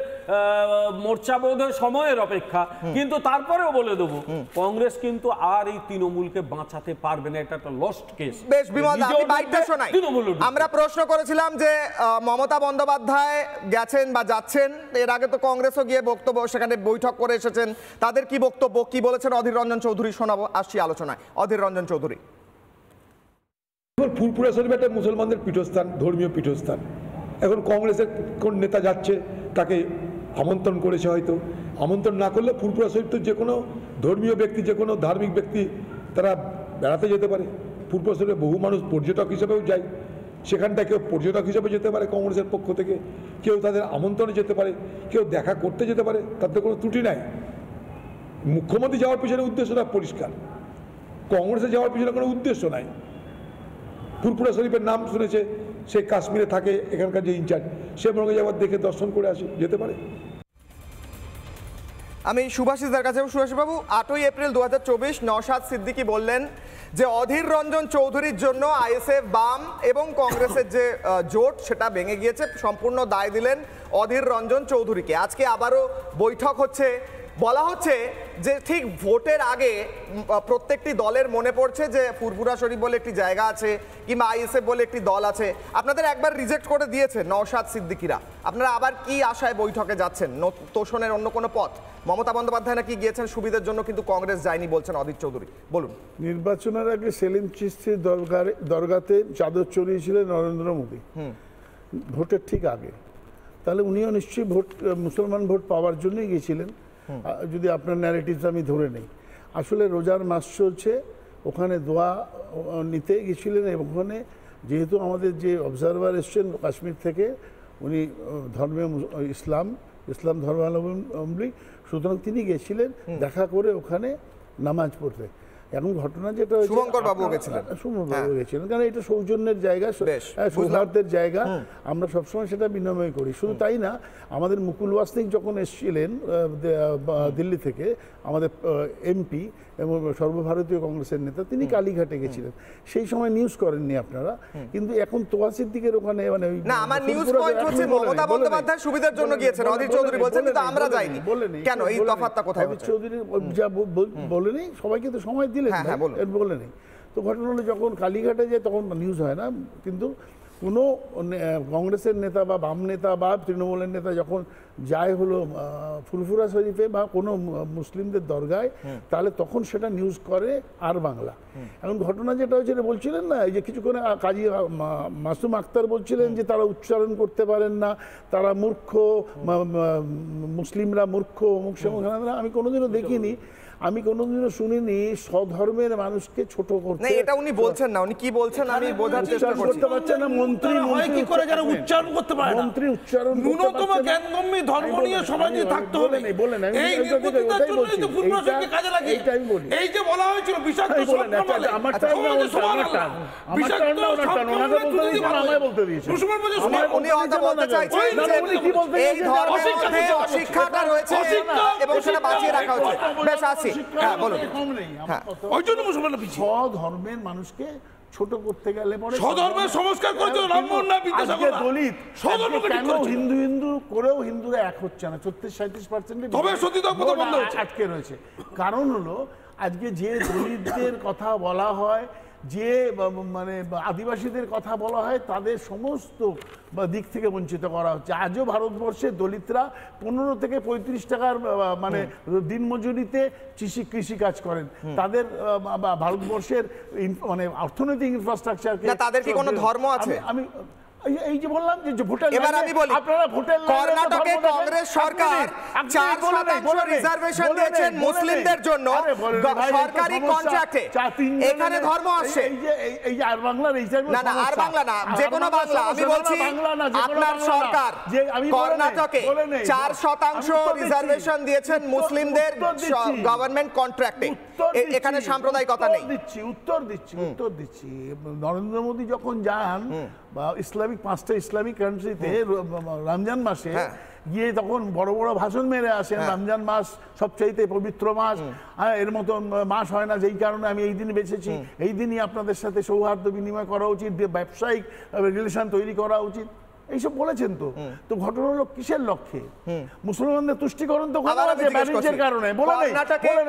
মোর্চাবোধের সময়ের অপেক্ষা। কিন্তু তারপরেও বলে দেবো, কংগ্রেস কিন্তু আর এই তৃণমূলকে বাঁচাতে পারবে না, এটা একটা লস্ট কেস। বেশ বিমল, আমি বাইকটা শোনাই। আমরা প্রশ্ন করেছিলাম যে মমতা বন্দ্যোপাধ্যায় গেছেন বা যাচ্ছেন, এর আগে তো কংগ্রেসও গিয়ে বক্তব্য, সেখানে বৈঠক করে এসেছেন, তাদের কি বক্তব্য, কি বলেছেন অধীর রঞ্জন চৌধুরী শোনাবো। আসছি আলোচনায়, অধীর রঞ্জন চৌধুরী। ফুরফুরা শরীফ একটা মুসলমানদের পীঠস্থান, ধর্মীয় পীঠস্থান। এখন কংগ্রেসের কোন নেতা যাচ্ছে, তাকে আমন্ত্রণ করেছে, হয়তো আমন্ত্রণ না করলে ফুরফুরা শরীফ তো যে কোনো ধর্মীয় ব্যক্তি, যে কোনো ধার্মিক ব্যক্তি তারা বেড়াতে যেতে পারে। ফুরফুরা শরীফে বহু মানুষ পর্যটক হিসেবেও যায়, সেখানটায় কেউ পর্যটক হিসেবে যেতে পারে কংগ্রেসের পক্ষ থেকে, কেউ তাদের আমন্ত্রণে যেতে পারে, কেউ দেখা করতে যেতে পারে, তাতে কোনো ত্রুটি নাই। মুখ্যমন্ত্রী যাওয়ার পিছনে উদ্দেশ্যটা পরিষ্কার, কংগ্রেসে যাওয়ার পিছনে কোনো উদ্দেশ্য নাই। ফুরফুরা শরীফের নাম শুনেছে, সে কাশ্মীরে থাকে, এখানকার যে ইনচার্জ, সে মনে যাওয়ার দেখে দর্শন করে আসে, যেতে পারে। আমি সুভাষিসদের কাছে, সুভাষবাবু, 8ই এপ্রিল 2024 নওশাদ সিদ্দিকী বললেন যে অধীর রঞ্জন চৌধুরীর জন্য আইএসএফ, বাম এবং কংগ্রেসের যে জোট সেটা ভেঙে গিয়েছে, সম্পূর্ণ দায় দিলেন অধীর রঞ্জন চৌধুরীকে। আজকে আবারও বৈঠক হচ্ছে, বলা হচ্ছে যে ঠিক ভোটের আগে প্রত্যেকটি দলের মনে পড়ছে যে ফুরফুরা শরীফ বলে একটি জায়গা আছে, কিংবা আইএসএফ বলে একটি দল আছে। আপনাদের একবার রিজেক্ট করে দিয়েছে নওশাদ সিদ্দিকীরা, আপনারা আবার কি আশায় বৈঠকে যাচ্ছেন? তোষণের অন্য কোনো পথ? মমতা বন্দ্যোপাধ্যায় নাকি গিয়েছেন সুবিধার জন্য, কিন্তু কংগ্রেস যায়নি বলছেন অধীর চৌধুরী, বলুন। নির্বাচনের আগে সেলিম চিশতির দরগাতে চাদর চড়িয়েছিলেন নরেন্দ্র মোদী, ভোটের ঠিক আগে। তাহলে উনিও নিশ্চয়ই মুসলমান ভোট পাওয়ার জন্যই গিয়েছিলেন, যদি আপনার ন্যারেটিভস আমি ধরে নেই। আসলে রোজার মাস চলছে, ওখানে দোয়া নিতে গেছিলেন এবং ওখানে যেহেতু আমাদের যে অবজারভার এসছেন কাশ্মীর থেকে, উনি ধর্মীয় ইসলাম ধর্মাবলম্বী, সুতরাং তিনি গেছিলেন দেখা করে ওখানে নামাজ পড়তে। এখন ঘটনা যেটা শুভঙ্কর বাবু গেছিলেন, কারণ এটা সৌজন্যের জায়গা, সৌহার্দ্যের জায়গা, আমরা সবসময় সেটা বিনিময় করি। শুধু তাই না, আমাদের মুকুল ওয়াসনিক যখন এসেছিলেন দিল্লি থেকে, আমাদের এমপি এবং সর্বভারতীয় কংগ্রেসের নেতা, তিনি কালীঘাটে গেছিলেন। সেই সময় নিউজ করেননি আপনারা, কিন্তু এখন তোয়া সিদ্দিকের ওখানে মানে না, আমার নিউজ পয়েন্ট হচ্ছে মমতা বন্দ্যোপাধ্যায় সুবিধার জন্য গিয়েছেন, অধীর চৌধুরী বলছেন, কিন্তু আমরা যাইনি। কেন এই তফাৎটা কোথায়? অধীর চৌধুরী যা বলেনি, সবাইকে তো সময় দিলেন, বলেনি। তো ঘটনা হলো যখন কালীঘাটে যায় তখন নিউজ হয় না, কিন্তু কোনো কংগ্রেসের নেতা বা বাম নেতা বা তৃণমূলের নেতা যখন যায় হলো ফুরফুরা শরীফে বা কোনো মুসলিমদের দরগায়, তাহলে তখন সেটা নিউজ করে আর বাংলা। এখন ঘটনা যেটা হয়েছে বলছিলেন না, এই যে কিছুক্ষণ কাজী মাসুম আক্তার বলছিলেন যে তারা উচ্চারণ করতে পারেন না, তারা মূর্খ, মুসলিমরা মূর্খ, অমুক সমুক। আমি কোনোদিনও দেখিনি, আমি কোনোদিনও শুনিনি স্বধর্মের মানুষকে ছোট করতে। না, এটা উনি বলছেন না, উনি কি বলছেন আমি বোঝার চেষ্টা করছি। করতে পারছেন না মন্ত্রী, কি করে যারা উচ্চারণ করতে পারে না, মন্ত্রী উচ্চারণ ন্যূনতম জ্ঞানগম্যী ধর্ম নিয়ে সমাজে থাকতে হবে। বলেন এই নির্বুদ্ধিতার জন্যই তো পূর্বশকে কাজে লাগে। এই যে বলা হয়েছিল বিষাক্ত সবকর্মে, আমার টাইম না, আমায় বলতে দিয়েছে। উনি হয়তো বলতে চাইছেন যে এই ধর্মের মধ্যে অশিক্ষাটা রয়েছে এবং সেটা বাঁচিয়ে রাখা হচ্ছে। বেশ, আসি। হ্যাঁ, বলুন। ওই জন্য মুসলমানরা পিছিয়ে। ধর্মের মানুষকে ছোট করতে গেলে পরে স্বধর্মের সংস্কার করেছে রামমোহন না বিদ্যাসাগর। দলিত কেন হিন্দু হিন্দু করেও হিন্দুরা এক হচ্ছে না, 36-37% তবে সতীদাহ বন্ধ হচ্ছে, আটকে রয়েছে। কারণ হলো আজকে যে দলিতদের কথা বলা হয়, যে মানে আদিবাসীদের কথা বলা হয়, তাদের সমস্ত দিক থেকে বঞ্চিত করা হচ্ছে। আজও ভারতবর্ষে দলিতরা 15 থেকে 35 টাকার মানে দিনমজুরিতে কৃষি কাজ করেন। তাদের ভারতবর্ষের মানে অর্থনৈতিক ইনফ্রাস্ট্রাকচার, তাদের কি কোনো ধর্ম আছে? আমি এই যে বললাম যে ভোটের, এবার আমি বলি, আপনারা ভোটের কর্ণাটকে কংগ্রেস সরকার 4% রিজার্ভেশন দিয়েছেন মুসলিমদের জন্য সরকারি কন্ট্রাক্টে। এখানে ধর্ম আসছে, এই যে আর বাংলা রিজার্ভেশন, না না আর বাংলা না, যে কোনো বাংলা। আমি বলছি আপনার সরকার কর্ণাটকে 4% রিজার্ভেশন দিয়েছেন মুসলিমদের গভর্নমেন্ট কন্ট্রাক্টে। এখানে সাম্প্রদায়িকতা নেই। উত্তর দিচ্ছি। নরেন্দ্র মোদী যখন যান বা ইসলামিক 5টা ইসলামিক কান্ট্রিতে রমজান মাসে গিয়ে তখন বড় বড় ভাষণ মেরে আসেন, রমজান মাস সবচাইতে পবিত্র মাস, এর মতো মাস হয় না, যেই কারণে আমি এই দিন বেছেছি, এই দিনই আপনাদের সাথে সৌহার্দ্য বিনিময় করা উচিত, ব্যবসায়িক রিলেশন তৈরি করা উচিত, এইসব বলেছেন। তো ঘটনা হলো কিসের লক্ষ্যে? মুসলমানদের তুষ্টিকরণ তো বাণিজ্যের কারণে।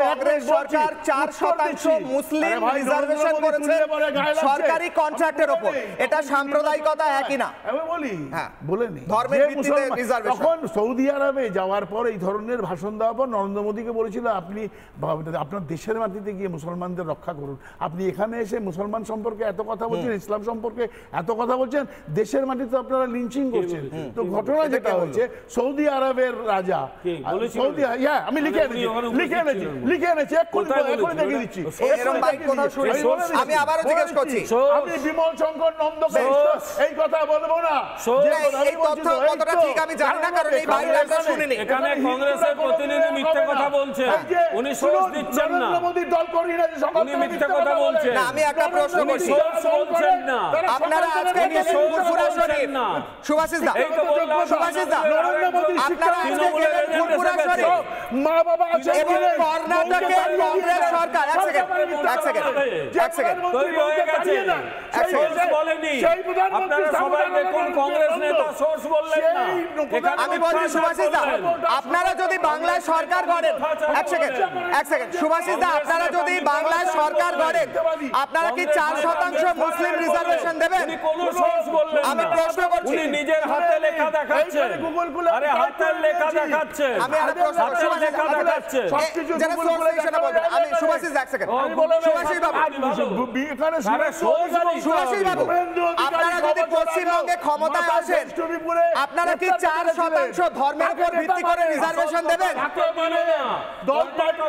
কংগ্রেস সরকার 4% মুসলিম রিজার্ভেশন করেছে সরকারি কন্ট্রাক্টের উপর। এটা সাম্প্রদায়িকতা একই না? আমি বলি, বলেনি ধর্মের ভিত্তিতে রিজার্ভেশন। তখন সৌদি আরবে যাওয়ার পর এই ধরনের ভাষণ দেওয়ার পর নরেন্দ্র মোদীকে বলেছিল, আপনি আপনার দেশের মাটিতে গিয়ে মুসলমানদের রক্ষা করুন। আপনি এখানে এসে মুসলমান সম্পর্কে এত কথা বলছেন, ইসলাম সম্পর্কে এত কথা বলছেন, দেশের মাটিতে আপনারা করছেন। তো ঘটনা যেটা হচ্ছে, সৌদি আরবের রাজা, সৌদি, আমি লিখে এনেছি, এক্ষুনি দেখিয়ে দিচ্ছি। আমি আবারও জিজ্ঞেস করছি, আমি বিমল শঙ্কর নন্দকে এই কথা বলবো না। এই তথ্য কতটা ঠিক আমি জানি না, কারণ এই বাইরে আমরা শুনিনি। এখানে কংগ্রেসের প্রতিনিধি মিথ্যে কথা বলছেন, উনি সোর্স দিচ্ছেন না। নরেন্দ্র মোদীর দল করি না, উনি মিথ্যে কথা বলছেন। না, আমি একটা প্রশ্ন করছি, বলছেন না আপনারা আজকে গেলেন ফুরফুরা শরীফ, সুভাষিস দা, আপনারা আজকে গেলেন ফুরফুরা শরীফ, মা বাবা আছে এবং কর্ণাটকে কংগ্রেস সরকার, এক সেকেন্ড তৈরি হয়ে গেছে, সোর্স বলেনি। আপনারা সবাই দেখুন, কংগ্রেস নেতা সোর্স বললেন না। আমি বলছি সুভাষিস দা, আপনারা যদি বাংলায় সরকার গড়েন, এক সেকেন্ড সুভাষিস দা, আপনারা যদি বাংলায় সরকার গড়েন, আপনারা কি 4% মুসলিম রিজার্ভেশন দেবেন? কোন সোর্স বললেন না। আমি প্রশ্ন করছি, নিজের হাতে লেখা দেখাচ্ছেন। গুগল খুলে আরে হাতের লেখা দেখাচ্ছেন। আমি একটা প্রশ্ন হাতের লেখা দেখাচ্ছেন। সবকিছু যারা গুগল source খুলে নেই সেটা বলবেন। আমি সুভাষিস এক সেকেন্ড। সুভাষিস বাবু, এখানে সুভাষিস বাবু, আপনারা যদি পশ্চিমবঙ্গে ক্ষমতায় আসেন, আপনারা কি 4% ধর্মের উপর ভিত্তি করে রিজার্ভেশন দেবেন?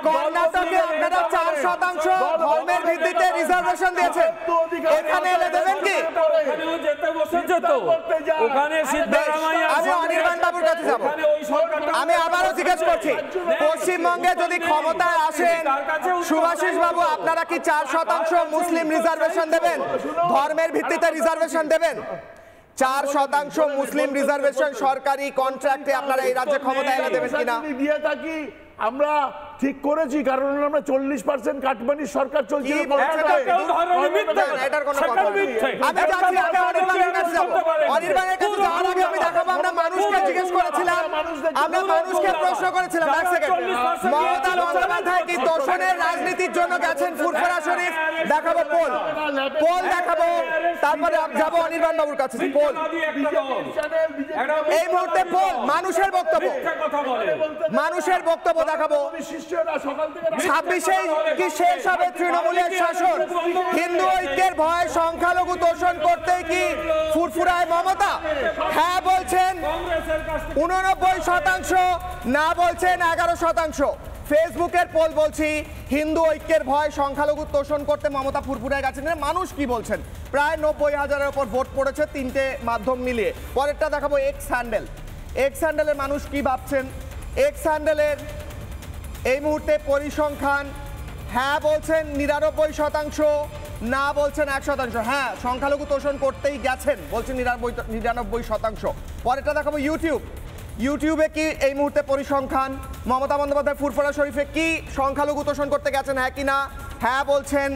কর্ণাটকে আপনারা 4% ধর্মের ভিত্তিতে রিজার্ভেশন দিয়েছেন, এখানে এলে দেবেন কি? যেতে বসেছে তো ওখানে সিদ্ধারামাইয়া। আমি অনির্বাণ বাবুর কাছে যাব। আমি আবারও জিজ্ঞেস করছি, পশ্চিমবঙ্গে যদি ক্ষমতায় আসেন সুভাষিস বাবু, আপনারা কি 4% মুসলিম রিজার্ভেশন দেবেন, ধর্মের ভিত্তিতে রিজার্ভেশন দেবেন? 4% মুসলিম রিজার্ভেশন সরকারি কন্ট্রাক্টে আপনারা এই রাজ্যে ক্ষমতায় এনে দেবেন কিনা? দিয়ে থাকি আমরা ঠিক করেছি, কারণ আমরা 40% কাটমানির সরকার চলছে। এটার কোনো কথা নেই। আমি যাচ্ছি আগে অনির্বাণের কাছে যাব। অনির্বাণের কাছে যাওয়ার আগে আমি দেখাবো, আমরা মানুষকে জিজ্ঞেস করেছিলাম, আমরা মানুষকে প্রশ্ন করেছিলাম, এক সেকেন্ড, মমতা বন্দ্যোপাধ্যায় কি দর্শনের রাজনীতির জন্য গেছেন ফুরফুরা শরীফ? দেখাবো পোল, পোল দেখাবো, তারপরে যাব অনির্বাণ বাবুর কাছে। পোল এই মুহূর্তে, পোল মানুষের বক্তব্য, মানুষের বক্তব্য দেখাবো। 26-এ কি শেষ হবে তৃণমূলের শাসন? হিন্দু ঐক্যের ভয়ে সংখ্যালঘু দোষণ করতে কি ফুরফুরায় মমতা? হ্যাঁ বলছেন 89%, না বলছেন 11%। ফেসবুকের পোল বলছি, হিন্দু ঐক্যের ভয় সংখ্যালঘু তোষণ করতে মমতা ফুরফুরায় গেছেন। মানুষ কি বলছেন? প্রায় 90,000-এর উপর ভোট পড়েছে 3টে মাধ্যম মিলিয়ে। পরেরটা দেখাবো এক্স হ্যান্ডেল। এক্স হ্যান্ডেলের মানুষ কি ভাবছেন? এক্স হ্যান্ডেলের এই মুহূর্তে পরিসংখ্যান, হ্যাঁ বলছেন 99%, না বলছেন 1%। হ্যাঁ সংখ্যালঘু তোষণ করতেই গেছেন বলছেন 99%। পরেরটা দেখাবো ইউটিউব। ইউটিউবে কি এই মুহূর্তে পরিসংখ্যান? মমতা বন্দ্যোপাধ্যায় ফুরফুরা শরীফে কি সংখ্যালঘু তোষণ করতে গেছেন, হ্যাঁ কি না? হ্যাঁ বলছেন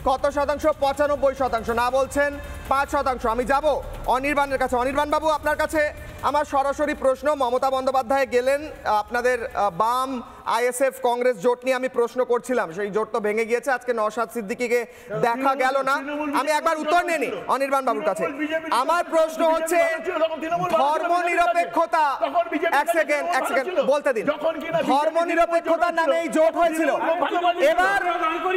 কত শতাংশ? 95%, না বলছেন 5%। আমি যাব অনির্বাণের কাছে। অনির্বাণ বাবু, আপনার কাছে আমার সরাসরি প্রশ্ন। মমতা বন্দ্যোপাধ্যায় গেলেন, আপনাদের বাম আইএসএফ কংগ্রেস জোট নিয়ে আমি প্রশ্ন করছিলাম, সেই জোট তো ভেঙে গিয়েছে, আজকে নওশাদ সিদ্দিকীকে দেখা গেল না। আমি একবার উত্তর নিই অনির্বাণ বাবুর কাছে। আমার প্রশ্ন হচ্ছে ধর্মনিরপেক্ষতা, এক সেকেন্ড বলতে দিন। ধর্মনিরপেক্ষতার নামে এই জোট হয়েছিল, এবার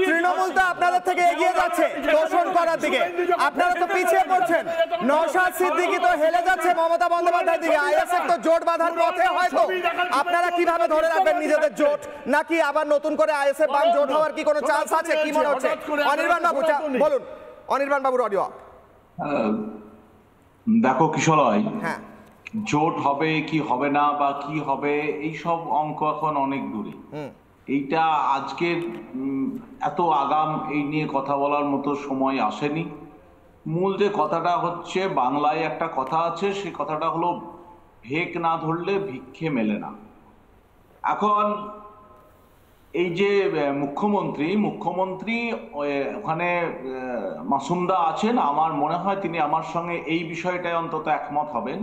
তৃণমূল তো আপনাদের থেকে এগিয়ে যাচ্ছে দোষণ করার দিকে, আপনারা তো পিছিয়ে পড়ছেন। নওশাদ সিদ্দিকী তো হেলে যাচ্ছে মমতা বন্দ্যোপাধ্যায়ের দিকে, আইএসএফ তো জোট বাঁধার পথে। হয়তো আপনারা কিভাবে ধরে রাখবেন নিজেদের জোট? নাকি আবার নতুন করে আইএসএফ বাম জোট হওয়ার কি কোনো চান্স আছে? কি মনে হচ্ছে? অনির্বাণ বাবু বলুন, অনির্বাণ বাবুর অডিও। দেখো কিশলয়, হ্যাঁ, জোট হবে কি হবে না বা কি হবে এই সব অঙ্ক এখন অনেক দূরে। এইটা আজকের এত আগাম এই নিয়ে কথা বলার মতো সময় আসেনি। মূল যে কথাটা হচ্ছে, বাংলায় একটা কথা আছে, সেই কথাটা হলো ভেক না ধরলে ভিক্ষে মেলে না। এখন এই যে মুখ্যমন্ত্রী ওখানে মাসুমদা আছেন, আমার মনে হয় তিনি আমার সঙ্গে এই বিষয়টায় অন্তত একমত হবেন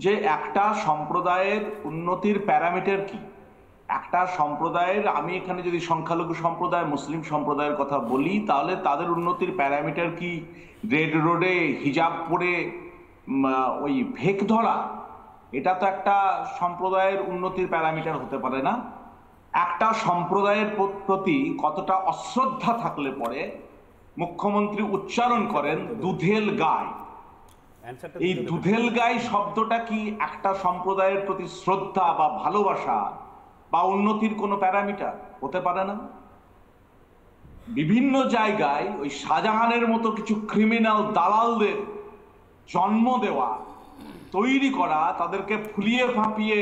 যে একটা সম্প্রদায়ের উন্নতির প্যারামিটার কি। একটা সম্প্রদায়ের, আমি এখানে যদি সংখ্যালঘু সম্প্রদায় মুসলিম সম্প্রদায়ের কথা বলি, তাহলে তাদের উন্নতির প্যারামিটার কি রেড রোডে হিজাব পরে ওই ভেক ধরা? এটা তো একটা সম্প্রদায়ের উন্নতির প্যারামিটার হতে পারে না। একটা সম্প্রদায়ের প্রতি কতটা অশ্রদ্ধা থাকলে পরে মুখ্যমন্ত্রী উচ্চারণ করেন দুধেল গাই। এই দুধেল গাই শব্দটা কি একটা সম্প্রদায়ের প্রতি শ্রদ্ধা বা ভালোবাসা বা উন্নতির কোনো প্যারামিটার হতে পারে না? বিভিন্ন জায়গায় ওই শাহজাহানের মতো কিছু ক্রিমিনাল দালালদের জন্ম দেওয়া, তৈরি করা, তাদেরকে ফুলিয়ে ফাঁপিয়ে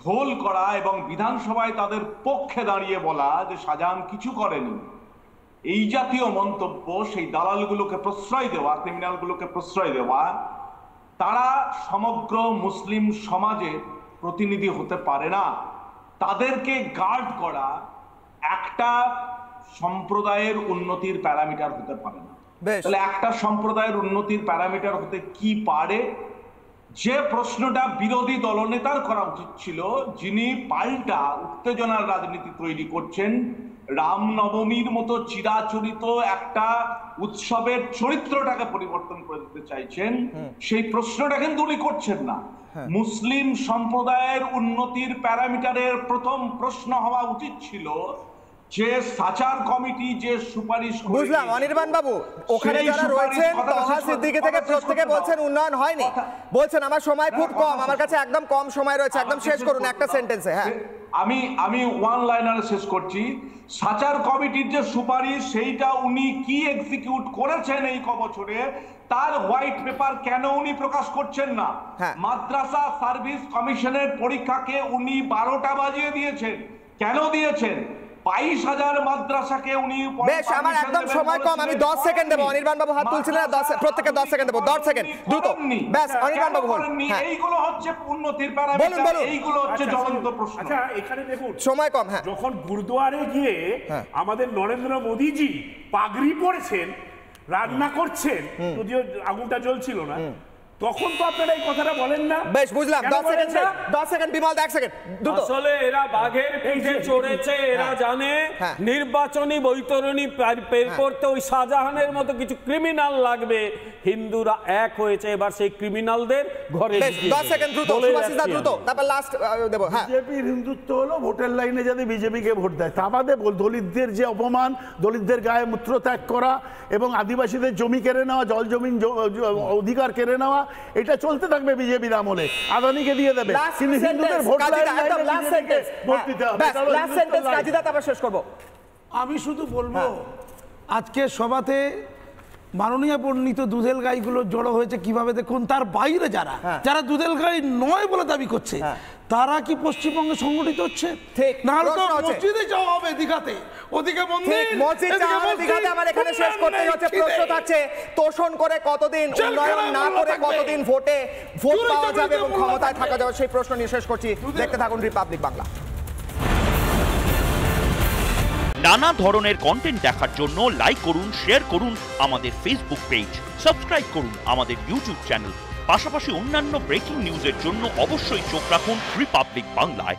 ঢোল করা এবং বিধানসভায় তাদের পক্ষে দাঁড়িয়ে বলা যে শাহজাহান কিছু করেনি, এই জাতীয় মন্তব্য, সেই দালালগুলোকে প্রশ্রয় দেওয়া, ক্রিমিনালগুলোকে প্রশ্রয় দেওয়া, তারা সমগ্র মুসলিম সমাজের প্রতিনিধি হতে পারে না। তাদেরকে গার্ড করা একটা সম্প্রদায়ের উন্নতির প্যারামিটার হতে পারে না। তাহলে একটা সম্প্রদায়ের উন্নতির প্যারামিটার হতে কি পারে? যে প্রশ্নটা বিরোধী দলনেতার করা উচিত ছিল, যিনি পাল্টা উত্তেজনার রাজনীতি তৈরি করছেন, রামনবমীর মতো চিরাচরিত একটা উৎসবের চরিত্রটাকে পরিবর্তন করে দিতে চাইছেন, সেই প্রশ্নটা কিন্তু উনি করছেন না। মুসলিম সম্প্রদায়ের উন্নতির প্যারামিটারের প্রথম প্রশ্ন হওয়া উচিত ছিল যে সাচার কমিটি যে সুপারিশ করে, বুঝলাম অনির্বাণ বাবু, ওখানে যারা রয়েছেন তহা সিদ্দিকী থেকে প্রত্যেকে বলছেন উন্নয়ন হয়নি, বলছেন আমার সময় খুব কম, আমার কাছে একদম কম সময় রয়েছে, একদম শেষ করুন একটা সেন্টেন্সে। হ্যাঁ, আমি ওয়ান লাইনারে শেষ করছি। সাচার কমিটির যে সুপারিশ সেইটা উনি কি এক্সিকিউট করেছেন এই ক বছরে, তার হোয়াইট পেপার কেন উনি প্রকাশ করছেন না? মাদ্রাসা সার্ভিস কমিশনের পরীক্ষাকে উনি 12টা বাজিয়ে দিয়েছেন, কেন দিয়েছেন? 22,000 মাদ্রাসাকে উনি, বেশ আমার একদম সময় কম, আমি 10 সেকেন্ড দেব। অনির্বাণ বাবু হাত তুলছিলেন না, 10 প্রত্যেকে 10 সেকেন্ড দেব, 10 সেকেন্ড দ্রুত। বেশ অনির্বাণ বাবু বলুন। এইগুলো হচ্ছে উন্নতির প্যারামিটার, এইগুলো হচ্ছে জ্বলন্ত প্রশ্ন। আচ্ছা এখানে দেখুন সময় কম। হ্যাঁ, যখন গুরুদুয়ারে গিয়ে আমাদের নরেন্দ্র মোদীজি পাগড়ি পরেছেন, রান্না করছেন, যদিও আগুনটা জ্বলছিল না, তখন তো আপনারা এই কথাটা বলেন না। বেশ বুঝলাম, 10 সেকেন্ড বিমল, 1 সেকেন্ড দ্রুত। আসলে এরা বাঘের পিঠে চড়েছে, এরা জানে নির্বাচনী বৈতরণী বের করতে ওই শাহজাহানের মতো কিছু ক্রিমিনাল লাগবে। হিন্দুরা এক হয়েছে, এবার সেই ক্রিমিনালদের ঘরে। 10 সেকেন্ড দ্রুত, সুভাষিসদা দ্রুত, তারপর লাস্ট দেব। হ্যাঁ, বিজেপির হিন্দুত্ব হলো ভোটের লাইনে যদি বিজেপিকে ভোট দেয়, তা বাদে দলিতদের যে অপমান, দলিতদের গায়ে মূত্র ত্যাগ করা এবং আদিবাসীদের জমি কেড়ে নেওয়া, জল জমিন অধিকার কেড়ে নেওয়া, এটা চলতে থাকবে বিজেপির আমলে। আদানিকে দিয়ে দেবে, কিন্তু হিন্দুদের ভোট আমি শুধু বলবো আজকে সভাতে মাননীয় পণ্ডিত দুধেল গাইগুলো জড়ো হয়েছে কিভাবে দেখুন। তার বাইরে যারা যারা দুধেল গাই নয় বলে দাবি করছে, তারা কি পশ্চিমবঙ্গে সংগঠিত হচ্ছে? ঠিক, নাহলে তো মসজিদে যাওয়া হবে দীঘাতে, ওদিকে মন্দির, মসজিদ যাওয়া হবে দীঘাতে। আমার এখানে শেষ করতে হচ্ছে, প্রশ্ন থাকছে তোষণ করে কতদিন, উন্নয়ন না করে কতদিন ভোট পাওয়া যাবে এবং ক্ষমতায় থাকা যাবে, সেই প্রশ্ন নিয়ে শেষ করছি। দেখতে থাকুন রিপাবলিক বাংলা। নানা ধরনের কন্টেন্ট দেখার জন্য লাইক করুন, শেয়ার করুন আমাদের ফেসবুক পেজ, সাবস্ক্রাইব করুন আমাদের ইউটিউব চ্যানেল। পাশাপাশি অন্যান্য ব্রেকিং নিউজের জন্য অবশ্যই চোখ রাখুন রিপাবলিক বাংলায়।